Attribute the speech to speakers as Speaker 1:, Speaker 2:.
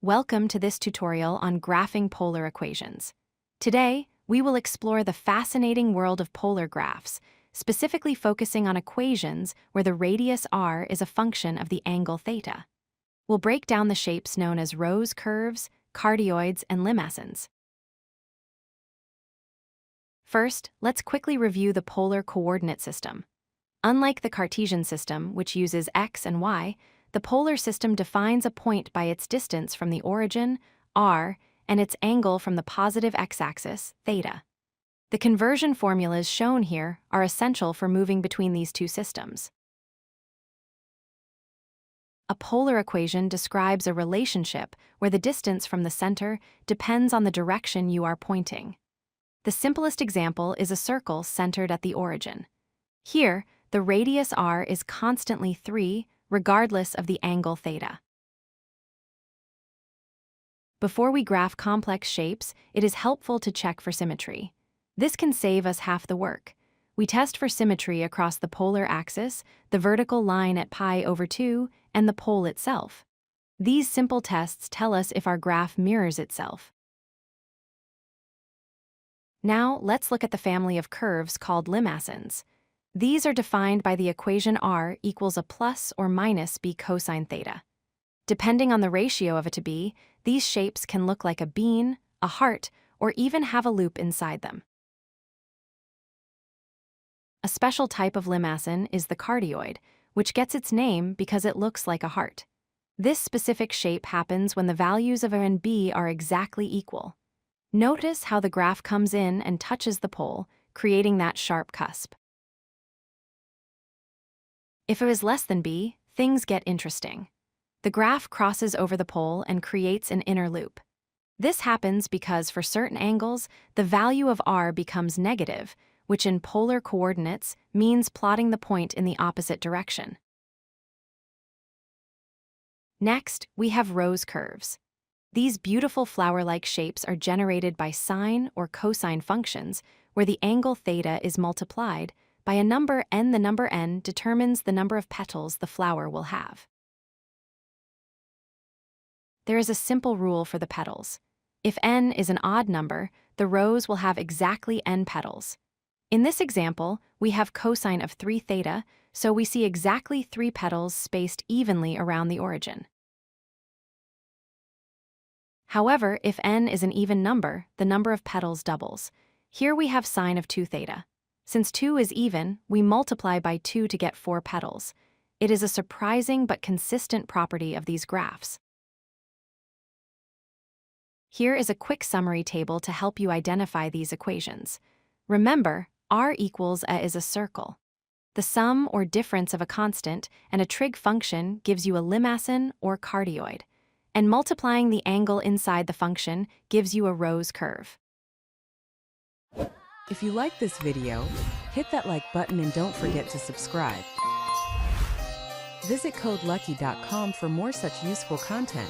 Speaker 1: Welcome to this tutorial on graphing polar equations. Today, we will explore the fascinating world of polar graphs, specifically focusing on equations where the radius r is a function of the angle theta. We'll break down the shapes known as rose curves, cardioids, and limaçons. First, let's quickly review the polar coordinate system. Unlike the Cartesian system, which uses x and y, the polar system defines a point by its distance from the origin, r, and its angle from the positive x-axis, theta. The conversion formulas shown here are essential for moving between these two systems. A polar equation describes a relationship where the distance from the center depends on the direction you are pointing. The simplest example is a circle centered at the origin. Here, the radius r is constantly 3, regardless of the angle theta. Before we graph complex shapes, it is helpful to check for symmetry. This can save us half the work. We test for symmetry across the polar axis, the vertical line at pi/2, and the pole itself. These simple tests tell us if our graph mirrors itself. Now, let's look at the family of curves called limaçons. These are defined by the equation r equals a plus or minus b cosine theta. Depending on the ratio of a to b, these shapes can look like a bean, a heart, or even have a loop inside them. A special type of limaçon is the cardioid, which gets its name because it looks like a heart. This specific shape happens when the values of a and b are exactly equal. Notice how the graph comes in and touches the pole, creating that sharp cusp. If it is less than b, things get interesting. The graph crosses over the pole and creates an inner loop. This happens because for certain angles, the value of r becomes negative, which in polar coordinates means plotting the point in the opposite direction. Next, we have rose curves. These beautiful flower-like shapes are generated by sine or cosine functions, where the angle theta is multiplied by a number n. The number n determines the number of petals the flower will have. There is a simple rule for the petals. If n is an odd number, the rose will have exactly n petals. In this example, we have cosine of 3 theta, so we see exactly 3 petals spaced evenly around the origin. However, if n is an even number, the number of petals doubles. Here we have sine of 2 theta. Since 2 is even, we multiply by 2 to get 4 petals. It is a surprising but consistent property of these graphs. Here is a quick summary table to help you identify these equations. Remember, r equals a is a circle. The sum or difference of a constant and a trig function gives you a limaçon or cardioid, and multiplying the angle inside the function gives you a rose curve.
Speaker 2: If you like this video, hit that like button and don't forget to subscribe. Visit codelucky.com for more such useful content.